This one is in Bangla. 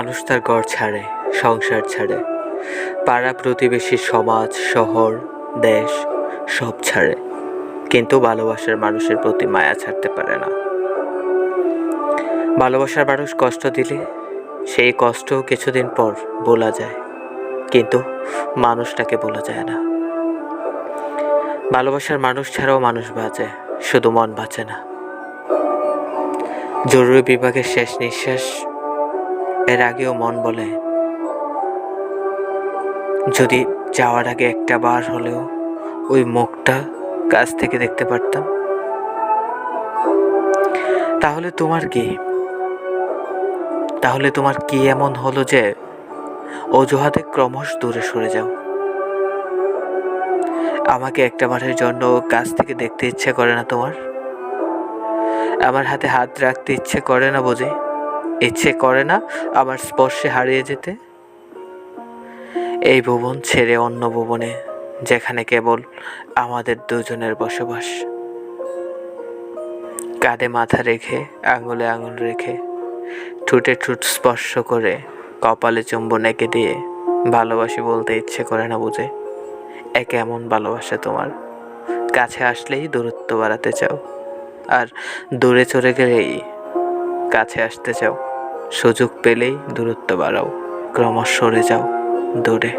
মানুষ তার ঘর ছাড়ে, সংসার ছাড়ে, পাড়া প্রতিবেশী, সমাজ, শহর, দেশ সব ছাড়ে, কিন্তু ভালোবাসার মানুষের প্রতি মায়া ছাড়তে পারে না। ভালোবাসার মানুষ কষ্ট দিলে সেই কষ্ট কিছুদিন পর ভোলা যায়, কিন্তু মানুষটাকে ভোলা যায় না। ভালোবাসার মানুষ ছাড়াও মানুষ বাঁচে, শুধু মন বাঁচে না। জরুরি বিভাগের শেষ নিঃশ্বাস এর আগেও মন বলে, যদি যাওয়ার আগে একটা বার হলেও ওই মুখটা কাছ থেকে দেখতে পারতাম। তাহলে তোমার কি এমন হলো যে অজুহাতে ক্রমশ দূরে সরে যাও? আমাকে একটা বারের জন্য কাছ থেকে দেখতে ইচ্ছে করে না তোমার? আমার হাতে হাত রাখতে ইচ্ছে করে না বুঝি? ইচ্ছে করে না আমার স্পর্শে হারিয়ে যেতে? এই ভুবন ছেড়ে অন্য ভুবনে, যেখানে কেবল আমাদের দুজনের বসবাস। কাঁধে মাথা রেখে, আঙুলে আঙুল রেখে, ঠোঁটে ঠোঁট স্পর্শ করে, কপালে চুম্বন এঁকে দিয়ে ভালোবাসি বলতে ইচ্ছে করে না বুঝে? একে এমন ভালোবাসা তোমার, কাছে আসলেই দূরত্ব বাড়াতে চাও, আর দূরে চলে গেলেই কাছে আসতে চাও। সুযোগ পেলেই দূরত্ব বাড়াও, ক্রমশ সরে যাও দূরে।